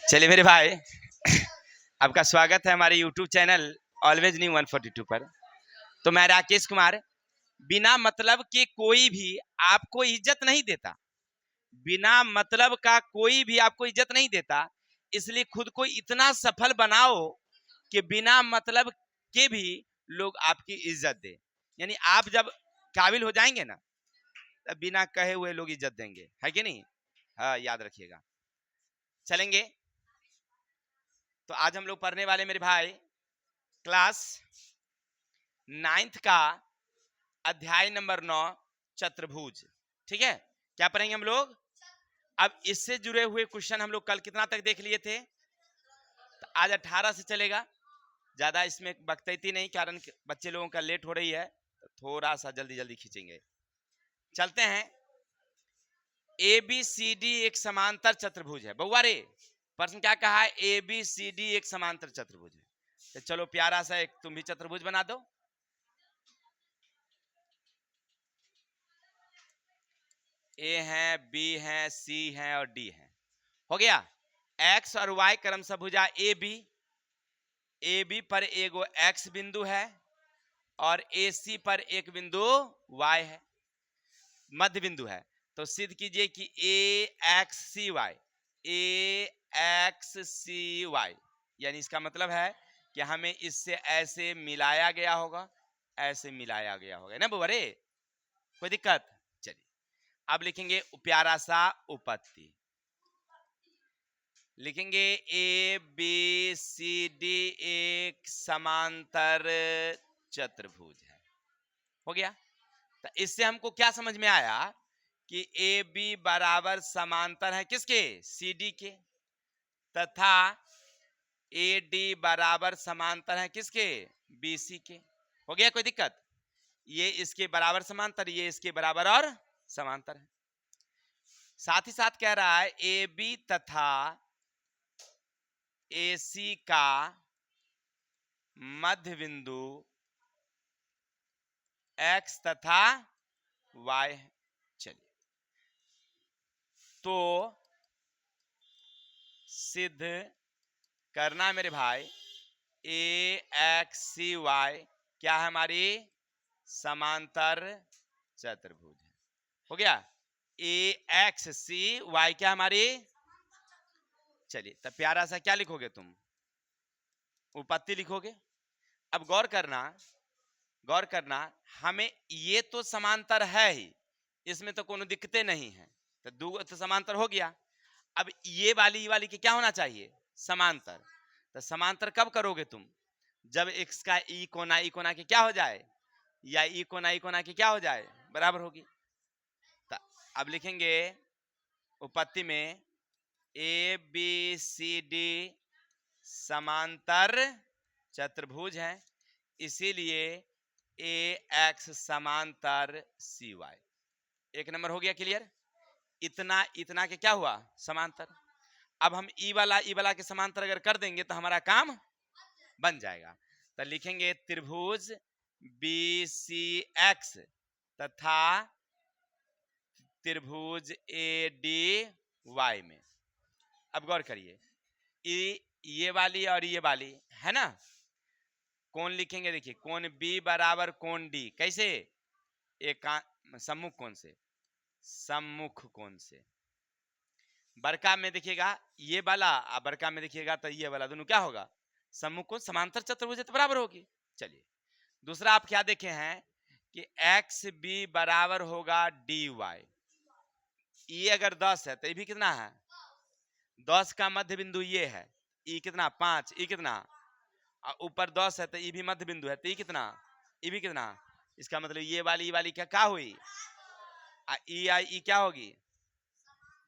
चलिए मेरे भाई, आपका स्वागत है हमारे YouTube चैनल ऑलवेज न्यू 142 पर। तो मैं राकेश कुमार। बिना मतलब के कोई भी आपको इज्जत नहीं देता, बिना मतलब का कोई भी आपको इज्जत नहीं देता। इसलिए खुद को इतना सफल बनाओ कि बिना मतलब के भी लोग आपकी इज्जत दे। यानी आप जब काबिल हो जाएंगे ना, तब बिना कहे हुए लोग इज्जत देंगे, है कि नहीं? हाँ, याद रखिएगा। चलेंगे। तो आज हम लोग पढ़ने वाले मेरे भाई क्लास 9th का अध्याय नंबर 9 चतुर्भुज। ठीक है, क्या पढ़ेंगे हम लोग? अब इससे जुड़े हुए क्वेश्चन हम लोग कल कितना तक देख लिए थे, तो आज 18 से चलेगा। ज्यादा इसमें बकतैती नहीं, कारण बच्चे लोगों का लेट हो रही है, तो थोड़ा सा जल्दी जल्दी खींचेंगे। चलते हैं। ए बी सी डी एक समांतर चतुर्भुज है। बउआ रे, प्रश्न क्या कहा है? ए बी सी डी एक समांतर चतुर्भुज है। तो चलो प्यारा सा एक तुम भी चतुर्भुज बना दो। ए है, बी है, सी है और डी है। हो गया। एक्स और वाई क्रमशः भुजा ए बी पर एगो एक्स बिंदु है और ए सी पर एक बिंदु वाई है, मध्य बिंदु है। तो सिद्ध कीजिए कि ए एक्स सी वाई, यानी इसका मतलब है कि हमें इससे ऐसे मिलाया गया होगा, ऐसे मिलाया गया होगा ना बुआरे? कोई दिक्कत? चलिए अब लिखेंगे प्यारा सा उपपत्ति। लिखेंगे ए बी सी डी एक समांतर चतुर्भुज है। हो गया। तो इससे हमको क्या समझ में आया कि ए बी बराबर समांतर है किसके? सी डी के, तथा ए डी बराबर समांतर है किसके? बी सी के। हो गया? कोई दिक्कत? ये इसके बराबर समांतर, ये इसके बराबर और समांतर है। साथ ही साथ कह रहा है ए बी तथा AC का मध्य बिंदु X तथा Y है। चलिए, तो सिद्ध करना मेरे भाई AXCY क्या है? हमारी समांतर चतुर्भुज है। हो गया। AXCY क्या हमारी? चलिए, तब प्यारा सा क्या लिखोगे तुम? उपपत्ति लिखोगे। अब गौर करना, हमें ये तो समांतर है ही, इसमें तो कोनो दिक्कतें नहीं है, तो दो तो समांतर हो गया। अब ये वाली के क्या होना चाहिए? समांतर। तो समांतर कब करोगे तुम? जब x का ई कोना के क्या हो जाए, या ई कोना के क्या हो जाए? बराबर होगी। तो अब लिखेंगे उपपत्ति में ए बी सी डी समांतर चतुर्भुज है, इसीलिए ए एक्स समांतर सी वाई। एक नंबर हो गया क्लियर? इतना के क्या हुआ? समांतर। अब हम ई वाला के समांतर अगर कर देंगे तो हमारा काम बन जाएगा। तो लिखेंगे त्रिभुज बी सी एक्स तथा त्रिभुज ए डी वाई में। अब गौर करिए, ये वाली और ये वाली है ना, कौन लिखेंगे? देखिए, कोण बी बराबर कोण डी। कैसे? एक सम्मुख कोण से, सम्मुख कोण से। बड़का में देखिएगा ये वाला, और बड़का में देखिएगा तो ये वाला, दोनों क्या होगा? सम्मुख कोण। समांतर चतुर्भुज तो बराबर होगी। चलिए, दूसरा आप क्या देखे हैं कि एक्स बी बराबर होगा डी वाई। ये अगर 10 है तो ये भी कितना है? 10 का मध्य बिंदु ये है, ई कितना? 5। ई कितना? ऊपर 10 है तो ये भी मध्य बिंदु है, तो ये कितना? ये भी कितना? इसका मतलब ये वाली क्या हुई? ई आई ई क्या होगी?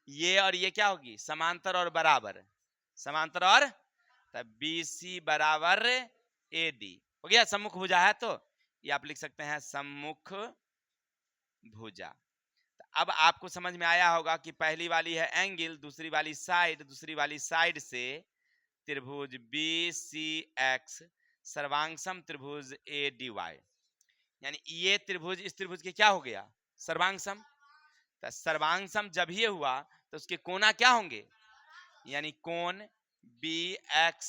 ये और ये क्या होगी? समांतर और बराबर। समांतर और, तब बी सी बराबर ए डी। हो गया। सम्मुख भुजा है तो ये आप लिख सकते हैं सम्मुख भुजा। तो अब आपको समझ में आया होगा कि पहली वाली है एंगल, दूसरी वाली साइड, दूसरी वाली साइड से त्रिभुज बी सी एक्स सर्वांगसम त्रिभुज ए डी वाई, यानी ये त्रिभुज इस त्रिभुज के क्या हो गया? सर्वांगसम। तो सर्वांगसम जब ये हुआ तो उसके कोना क्या होंगे? यानी कोण बी एक्स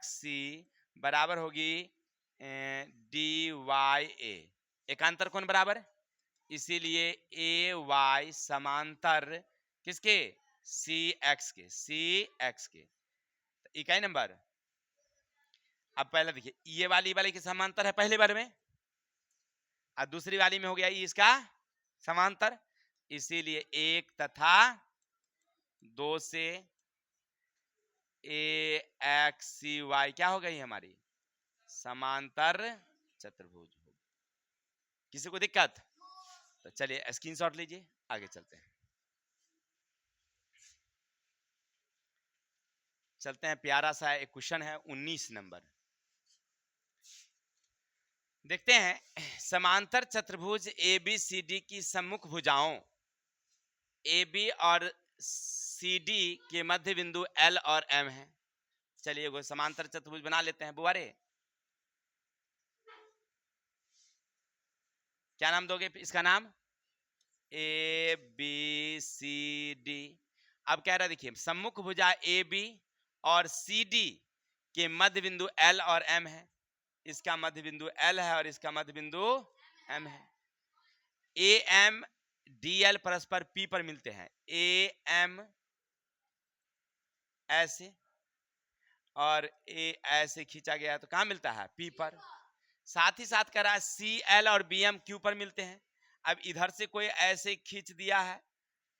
सी बराबर होगी डी वाई ए, एकांतर कोण बराबर, इसीलिए ए वाई समांतर किसके, सी एक्स के। इकाई नंबर, अब पहले देखिए ये वाली के समांतर है पहले बार में, और दूसरी वाली में हो गया इसका समांतर, इसीलिए 1 तथा 2 से ए एक्स सी वाई क्या हो गई हमारी, समांतर चतुर्भुज हो। किसी को दिक्कत, तो चलिए स्क्रीनशॉट लीजिए, आगे चलते हैं। प्यारा सा एक क्वेश्चन है 19 नंबर, देखते हैं। समांतर चतुर्भुज ए बी सी डी की सम्मुख भुजाओं ए बी और सी डी के मध्य बिंदु एल और एम है। चलिए वो समांतर चतुर्भुज बना लेते हैं। बुआरे क्या नाम दोगे इसका नाम, ए बी सी डी। अब कह रहा है देखिए सम्मुख भुजा ए बी और सी डी के मध्य बिंदु एल और एम है, इसका मध्य बिंदु एल है और इसका मध्य बिंदु एम है। ए एम डी एल परस्पर पी पर मिलते हैं, ए एम ऐसे और ए ऐसे खींचा गया है तो कहां मिलता है, पी पर। साथ ही साथ कह रहा है सी एल और बी एम क्यू पर मिलते हैं। अब इधर से कोई ऐसे खींच दिया है,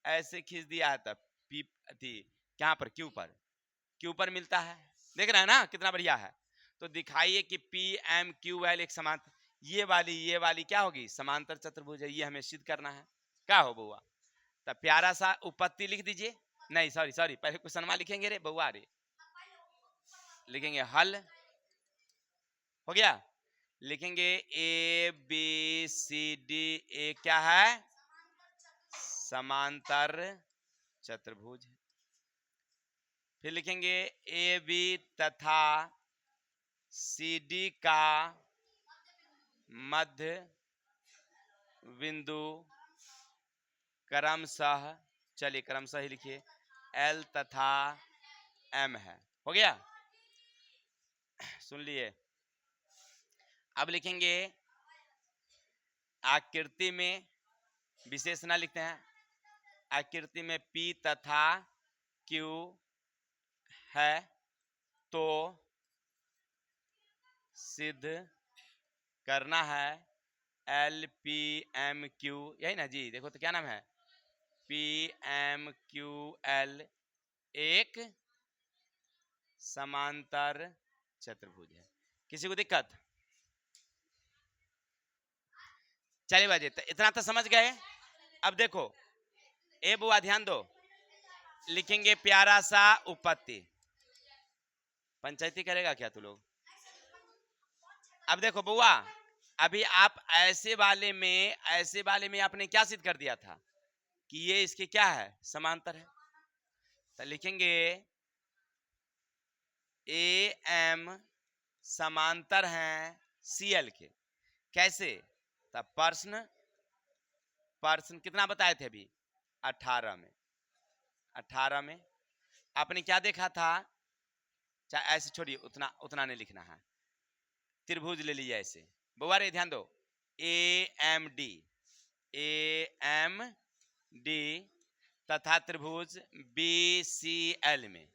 ऐसे खींच दिया है तब पी थी क्या पर, क्यू पर मिलता है। देख रहे हैं ना कितना बढ़िया है। तो दिखाइए कि पी एम क्यू एल एक समांतर, ये वाली क्या होगी, समांतर चतुर्भुज है। ये हमें सिद्ध करना है। क्या हो बउआ, तब प्यारा सा उपपत्ति लिख दीजिए। नहीं सॉरी पहले क्वेश्चन लिखेंगे रे बउआ रे, लिखेंगे हल हो गया, लिखेंगे ए बी सी डी ए क्या है, समांतर चतुर्भुज है। फिर लिखेंगे ए बी तथा सी डी का मध्य बिंदु क्रमशः, चलिए क्रमशः ही लिखिए, एल तथा एम है। हो गया, सुन लिए। अब लिखेंगे आकृति में, विशेषण लिखते हैं, आकृति में P तथा Q है तो सिद्ध करना है L P M Q, यही ना जी। देखो तो क्या नाम है, P M Q L एक समांतर चतुर्भुज है। किसी को दिक्कत, चलिए बाजी इतना तो समझ गए। अब देखो ए बुआ ध्यान दो, लिखेंगे प्यारा सा उपपत्ति। पंचायती करेगा क्या तू लोग। अब देखो बुआ, अभी आप ऐसे वाले में आपने क्या सिद्ध कर दिया था कि ये इसके क्या है, समांतर है। तो लिखेंगे ए एम समांतर हैं सी एल के। कैसे, तब प्रश्न कितना बताए थे अभी, 18 में आपने क्या देखा था। चाहे ऐसे छोड़िए, उतना नहीं लिखना है, त्रिभुज ले लीजिए ऐसे। बुआ रे ध्यान दो, ए एम डी तथा त्रिभुज बी सी एल में,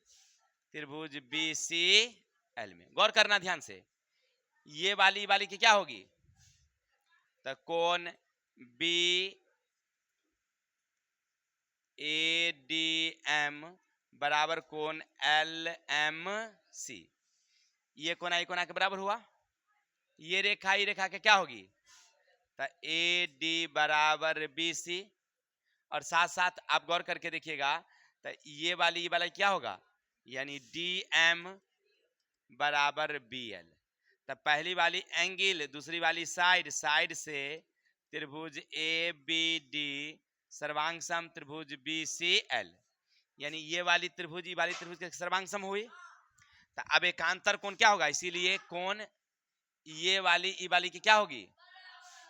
त्रिभुज बी सी एल में गौर करना ध्यान से। ये वाली की क्या होगी, तो कोण बी ए डी एम बराबर कोण एल एम सी। ये कोना के बराबर हुआ। ये रेखा के क्या होगी, तो ए डी बराबर बी सी। और साथ साथ आप गौर करके देखिएगा, तो ये वाली क्या होगा, यानी डी एम बराबर बी एल। तब पहली वाली एंगल, दूसरी वाली साइड से त्रिभुज ए बी डी सर्वांग सम त्रिभुज बी सी एल, यानी ये वाली त्रिभुज के सर्वांग सम हुई। तो अब एकांतर कोण क्या होगा, इसीलिए कोण ये वाली की क्या होगी,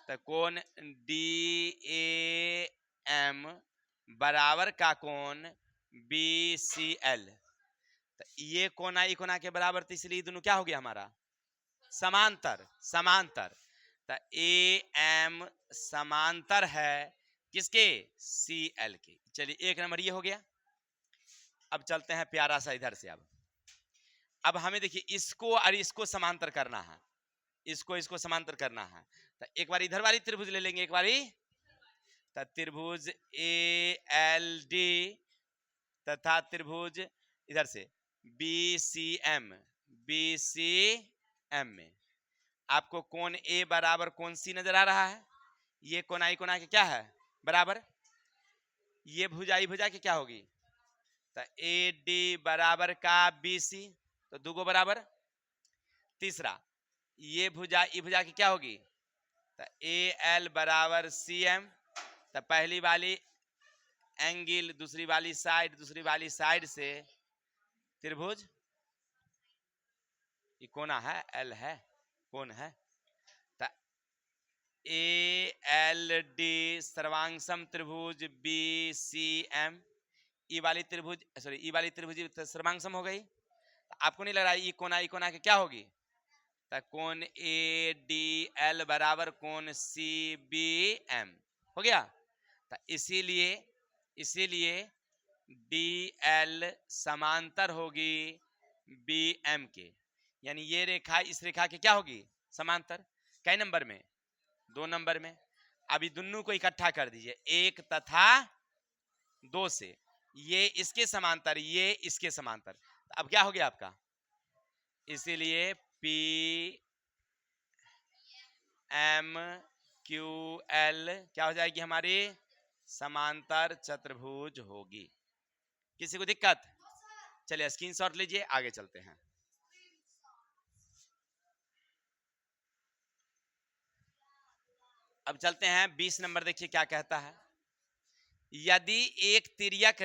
तो कोण डी ए एम बराबर का कोण BCL। तो ये कोना ई कोना के बराबर, तो इसलिए दोनों क्या हो गया हमारा समांतर। समांतर तो AM समांतर है किसके CL के। चलिए एक नंबर ये हो गया। अब चलते हैं प्यारा सा इधर से। अब हमें देखिए इसको और इसको समांतर करना है, इसको समांतर करना है। तो एक बार इधर वाली त्रिभुज ले लेंगे, एक बारी तो त्रिभुज ALD तथा त्रिभुज इधर से BCM। BCM में आपको कोण A बराबर कोण C नजर आ रहा है। ये कोनाई कोना के क्या है बराबर, ये भुजाई भुजा के क्या होगी, तो AD बराबर का BC, तो दुगो बराबर। तीसरा ये भुजा ई भुजा की क्या होगी, तो AL बराबर CM, तो पहली वाली एंगल दूसरी वाली साइड से त्रिभुज, ये कोना है L है कोण है, तो ALD सर्वांगसम त्रिभुज BCM। ई वाली त्रिभुज सर्वांगसम हो गई। आपको नहीं लग रहा है ई कोना के क्या होगी, तो कोण ADL बराबर कोण CBM हो गया। तो इसीलिए DL समांतर होगी BM के, यानी ये रेखा इस रेखा के क्या होगी समांतर। कई नंबर में 2 नंबर में। अभी दोनों को इकट्ठा कर दीजिए 1 तथा 2 से, ये इसके समांतर ये इसके समांतर, तो अब क्या हो गया आपका, इसीलिए PMQL क्या हो जाएगी हमारी समांतर चतुर्भुज होगी। किसी को दिक्कत, चलिए स्क्रीनशॉट लीजिए आगे चलते हैं। अब चलते हैं 20 नंबर, देखिए क्या कहता है। यदि एक तिर्यक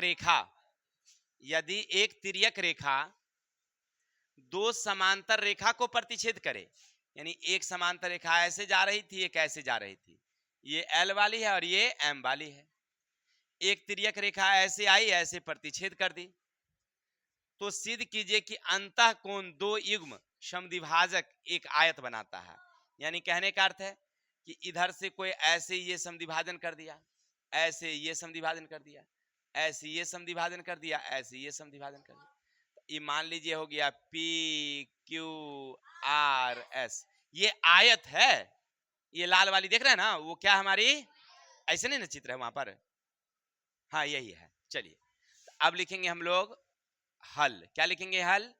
रेखा दो समांतर रेखा को प्रतिच्छेद करे, यानी एक समांतर रेखा ऐसे जा रही थी एक ऐसे जा रही थी, ये L वाली है और ये M वाली है। एक तिर्यक रेखा ऐसे आई ऐसे प्रतिच्छेद कर दी, तो सिद्ध कीजिए कि अंतः कोण दो युग्म समद्विभाजक एक आयत बनाता है। यानी कहने का अर्थ है कि इधर से कोई ऐसे ये समद्विभाजन कर दिया, ऐसे ये समद्विभाजन कर दिया, ऐसे ये समद्विभाजन कर दिया, ऐसे ये समद्विभाजन कर दिया। ये मान लीजिए हो गया PQRS, ये आयत है। ये लाल वाली देख रहे हैं ना, वो क्या हमारी ऐसे नहीं ना चित्र है वहां पर, हाँ यही है। चलिए अब लिखेंगे हम लोग हल। क्या लिखेंगे हल,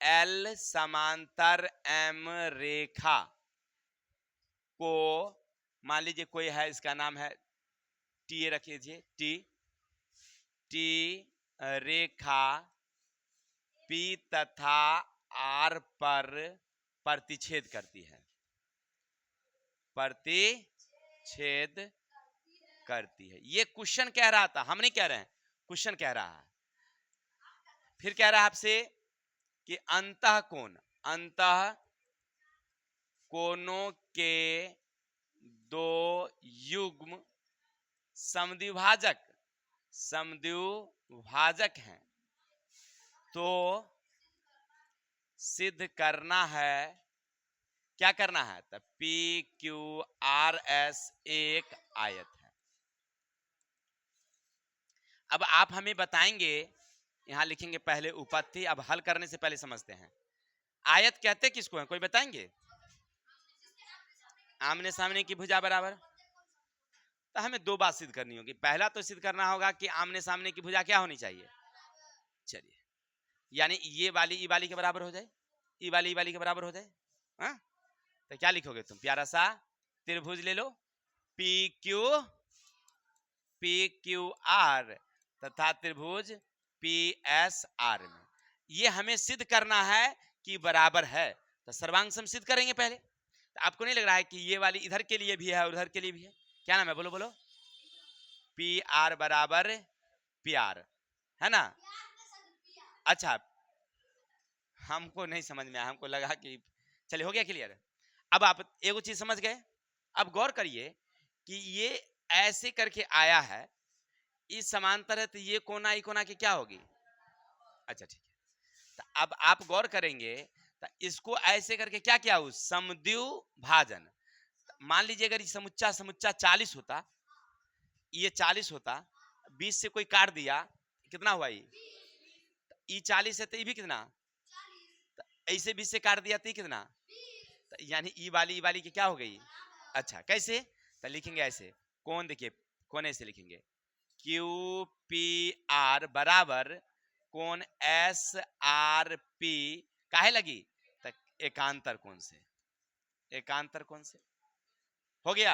L समांतर M रेखा को मान लीजिए कोई है, इसका नाम है T रख लीजिए, T रेखा P तथा R पर प्रतिच्छेद करती है, प्रतिच्छेद करती है। ये क्वेश्चन कह रहा था, हम नहीं कह रहे हैं, क्वेश्चन कह रहा है। फिर कह रहा है आपसे कि अंतः कोणों के दो युग्म समद्विभाजक हैं, तो सिद्ध करना है, क्या करना है, तो PQRS एक आयत है। अब आप हमें बताएंगे, यहां लिखेंगे पहले उपपत्ति। अब हल करने से पहले समझते हैं आयत कहते किसको है, कोई बताएंगे। आमने सामने की भुजा बराबर, तो हमें दो बात सिद्ध करनी होगी। पहला तो सिद्ध करना होगा कि आमने सामने की भुजा क्या होनी चाहिए, चलिए यानी ये वाली ई वाली के बराबर हो जाए, ई वाली के बराबर हो जाए। हाँ तो क्या लिखोगे तुम, प्यारा सा त्रिभुज ले लो PQR तथा त्रिभुज PSR में। ये हमें सिद्ध करना है कि बराबर है, तो सर्वांगसम सिद्ध करेंगे पहले। तो आपको नहीं लग रहा है कि ये वाली इधर के लिए भी है और उधर के लिए भी है, क्या नाम है, बोलो बोलो। PR बराबर PR है ना। अच्छा हमको नहीं समझ में आया, हमको लगा कि चलिए हो गया क्लियर। अब आप एक चीज समझ गए। अब गौर करिए कि ये ऐसे करके आया है, ई समांतर है तो ये कोना ई कोना की क्या होगी? अच्छा ठीक है, तो अब आप गौर करेंगे तो इसको ऐसे करके क्या किया, उस समद्विभाजन। मान लीजिए अगर ये समुच्चा समुच्चा 40 होता, ये 40 होता, 20 से कोई काट दिया, कितना हुआ ये 40 है तो ये भी कितना, तो ऐसे 20 से काट दिया तो ये कितना, तो यानी ई वाली की क्या हो गई। अच्छा कैसे, तो लिखेंगे ऐसे, कौन देखिए, कौन ऐसे लिखेंगे, क्यू पी आर बराबर कौन एस आर पी, काहे लगी, तो एकांतर कौन से, एकांतर कौन से हो गया।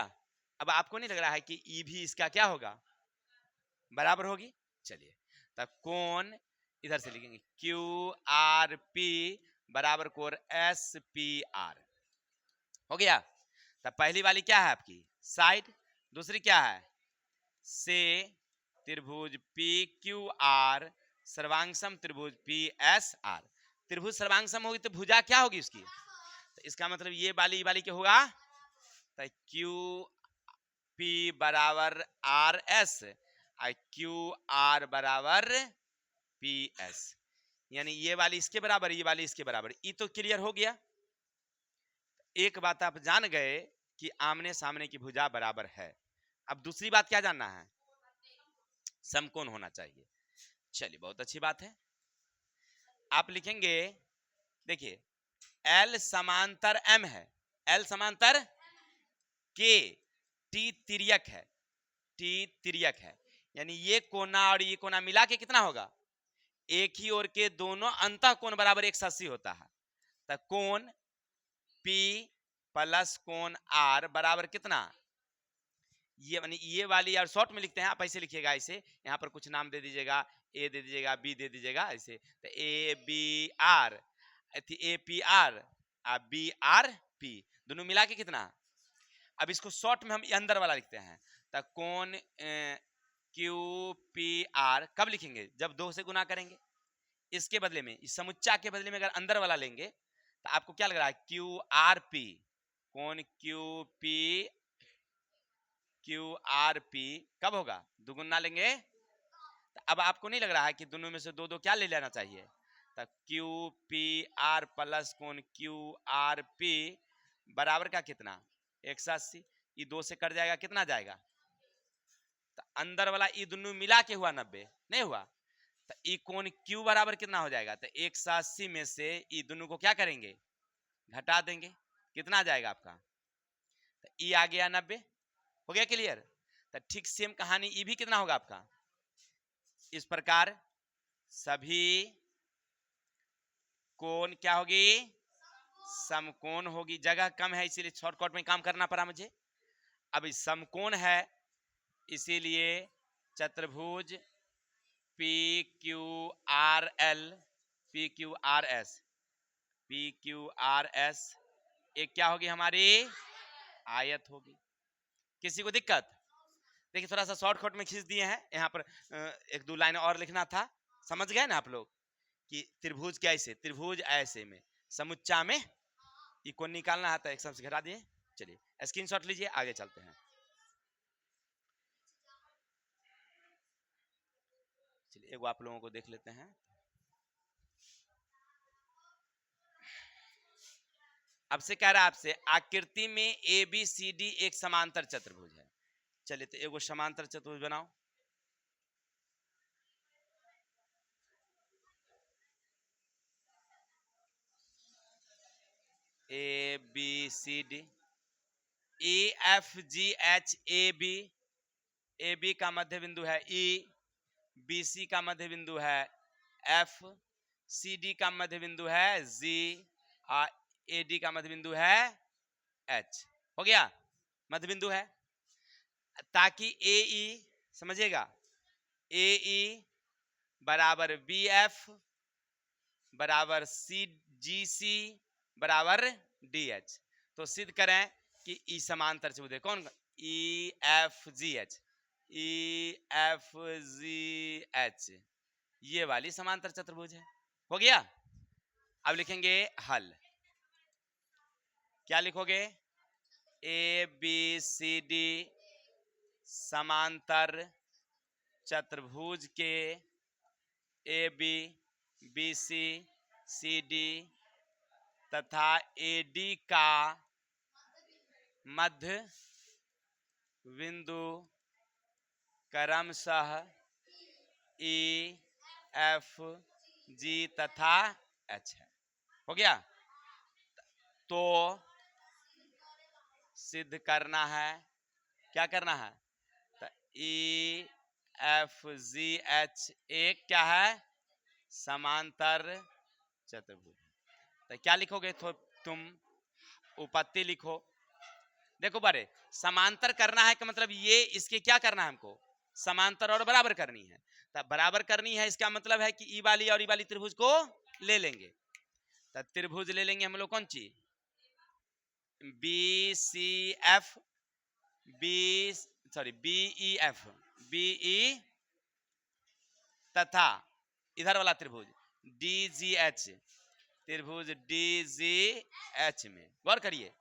अब आपको नहीं लग रहा है कि ई भी इसका क्या होगा, बराबर होगी। चलिए, तो कौन इधर से लिखेंगे क्यू आर पी बराबर कोण एस पी आर, हो गया। तो पहली वाली क्या है आपकी साइड, दूसरी क्या है से त्रिभुज पी क्यू आर सर्वांगसम त्रिभुज पी एस आर। त्रिभुज सर्वांगसम होगी तो भुजा क्या होगी उसकी, तो इसका मतलब ये वाली क्या होगा, तो क्यू पी बराबर आर एस, क्यू आर बराबर पी एस, यानी ये वाली इसके बराबर, ये वाली इसके बराबर। ये तो क्लियर हो गया। एक बात आप जान गए कि आमने सामने की भुजा बराबर है। अब दूसरी बात क्या जानना है, समकोण होना चाहिए। चलिए बहुत अच्छी बात है। आप लिखेंगे, देखिए L समांतर M है, L समांतर के, T तिर्यक है, T तिर्यक है, यानी ये कोना और ये कोना मिला के कितना होगा, एक ही ओर के दोनों अंतः कोण बराबर 180 होता है। तो कोण P प्लस कोण R बराबर कितना, ये यानी ये वाली यार शॉर्ट में लिखते हैं, आप ऐसे लिखिएगा, ऐसे यहाँ पर कुछ नाम दे दीजिएगा, ए दे दीजिएगा, बी दे दीजिएगा, ऐसे तो A B R, A P R, B R P, दोनों मिला के कितना। अब इसको शॉर्ट में हम अंदर वाला लिखते हैं, तो कौन क्यू पी आर कब लिखेंगे, जब 2 से गुना करेंगे। इसके बदले में, इस समुच्चा के बदले में अगर अंदर वाला लेंगे तो आपको क्या लग रहा है, क्यू आर पी, कौन Q P Q R P कब होगा, दुगुना लेंगे। तो अब आपको नहीं लग रहा है कि दोनों में से दो दो क्या ले लेना चाहिए, तो क्यू पी आर प्लस कौन क्यू आर पी बराबर का कितना 180, ये 2 से कट जाएगा, कितना जाएगा, तो अंदर वाला ये दोनों मिला के हुआ 90, नहीं हुआ, तो ई कोण क्यू बराबर कितना हो जाएगा, तो 180 में से ई दोनों को क्या करेंगे, घटा देंगे, कितना आ जाएगा आपका, तो ई आ गया 90, हो गया क्लियर। तो ठीक सेम कहानी ई भी कितना होगा आपका, इस प्रकार सभी कोण क्या होगी, समकोण होगी। जगह कम है इसीलिए शॉर्टकट में काम करना पड़ा मुझे। अब समकोण है इसीलिए चतुर्भुज P Q R L, P Q R S, P Q R S एक क्या होगी हमारी, आयत होगी। किसी को दिक्कत, देखिए थोड़ा सा शॉर्टकट में खींच दिए हैं, यहाँ पर एक दो लाइन और लिखना था, समझ गए ना आप लोग कि त्रिभुज कैसे, त्रिभुज ऐसे में समुच्चा में ये कोण निकालना है, तो एक सबसे घटा दिए। चलिए स्क्रीनशॉट लीजिए, आगे चलते हैं। चलिए एगो आप लोगों को देख लेते हैं। अब से कह रहा है आपसे आकृति में ए बी सी डी एक समांतर चतुर्भुज है। चलिए तो एगो समांतर चतुर्भुज बनाओ। A B C D, E F G H, A B का मध्य बिंदु है ई, बी सी का मध्य बिंदु है एफ, सी डी का मध्य बिंदु है जी, और ए डी का मध्य बिंदु है एच। हो गया, मध्य बिंदु है, ताकि ए ई समझिएगा, ए ई बराबर बी एफ बराबर सी जी सी बराबर डी एच। तो सिद्ध करें कि ई समांतर चतुर्भुज है। कौन, ई एफ जी एच, ई एफ जी एच, ये वाली समांतर चतुर्भुज है। हो गया। अब लिखेंगे हल, क्या लिखोगे, ए बी सी डी समांतर चतुर्भुज के A B B C C D तथा ए डी का मध्य बिंदु क्रमशः ई एफ जी तथा एच है। हो गया। तो सिद्ध करना है, क्या करना है, तो ई एफ जी एच एक क्या है, समांतर चतुर्भुज। तो क्या लिखोगे, तो तुम उपपत्ति लिखो। देखो बारे, समांतर करना है कि मतलब ये इसके क्या करना है, हमको समांतर और बराबर करनी है। तो बराबर करनी है इसका मतलब है कि ई वाली और ई वाली त्रिभुज को ले लेंगे। तो त्रिभुज ले लेंगे हम लोग कौन सी, B C F B E F B E तथा इधर वाला त्रिभुज डी जी एच, त्रिभुज डी जी एच में गौर करिए,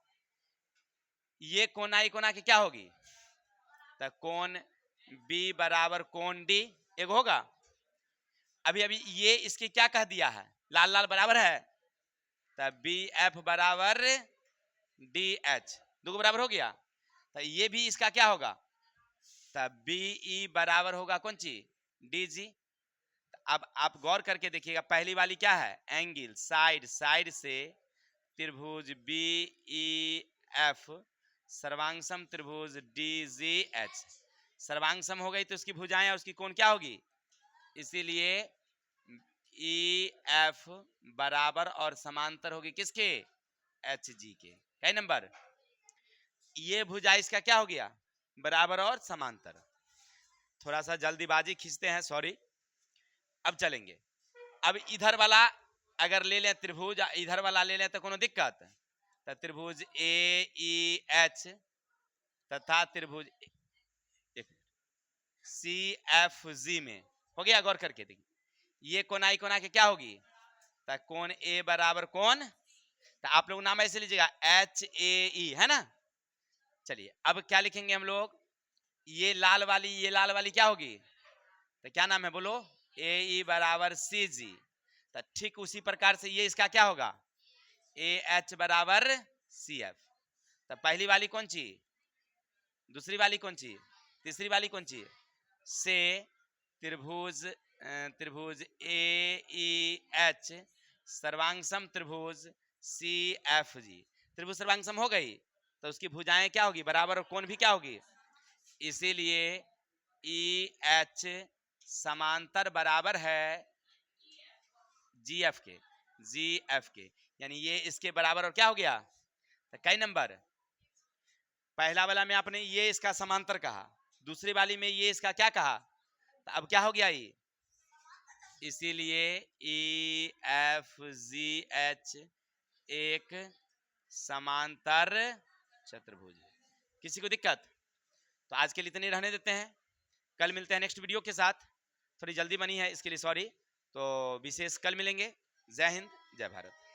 ये कोना कोना की क्या होगी, तो कोण बी बराबर कोण डी एक होगा। अभी अभी ये इसके क्या कह दिया है, लाल लाल बराबर है, तो बी एफ बराबर डी एच, दो बराबर हो गया। तो ये भी इसका क्या होगा, तो बी ई बराबर होगा कौन सी, डी जी। अब आप गौर करके देखिएगा, पहली वाली क्या है, एंगल साइड, साइड से त्रिभुज बी ई एफ सर्वांगसम त्रिभुज डी जी एच, सर्वांगसम हो गई तो उसकी भुजाएं और उसकी कोण क्या होगी, इसीलिए ई एफ बराबर और समांतर होगी किसके, एच जी के। कई नंबर, ये भुजा इसका क्या हो गया, बराबर और समांतर। थोड़ा सा जल्दीबाजी खींचते हैं, सॉरी। अब चलेंगे, अब इधर वाला अगर ले लें त्रिभुज, इधर वाला ले लें तो कोनो दिक्कत, तो त्रिभुज ए ई एच तथा त्रिभुज सी एफ जी में हो गया। गौर करके देखिए, ये कोना कोना के क्या होगी, तो कोण ए बराबर कोण, तो आप लोग नाम ऐसे लीजिएगा एच ए ई, है ना। चलिए अब क्या लिखेंगे हम लोग, ये लाल वाली क्या होगी, तो क्या नाम है बोलो, ए ई बराबर सी जी। तो ठीक उसी प्रकार से ये इसका क्या होगा, ए एच बराबर सी एफ। तो पहली वाली कौन सी, दूसरी वाली कौन सी, तीसरी वाली कौन सी, से त्रिभुज त्रिभुज ए ई एच सर्वांगसम त्रिभुज सी एफ जी, त्रिभुज सर्वांगसम हो गई तो उसकी भुजाएं क्या होगी, बराबर और कोण भी क्या होगी, इसीलिए ई एच समांतर बराबर है जी एफ के, जी एफ के, यानी ये इसके बराबर और क्या हो गया। तो कई नंबर, पहला वाला में आपने ये इसका समांतर कहा, दूसरी वाली में ये इसका क्या कहा, तो अब क्या हो गया ये, इसीलिए ई एफ जी एच एक समांतर चतुर्भुज। किसी को दिक्कत, तो आज के लिए इतने रहने देते हैं, कल मिलते हैं नेक्स्ट वीडियो के साथ। थोड़ी जल्दी बनी है इसके लिए सॉरी, तो विशेष कल मिलेंगे। जय हिंद, जय भारत।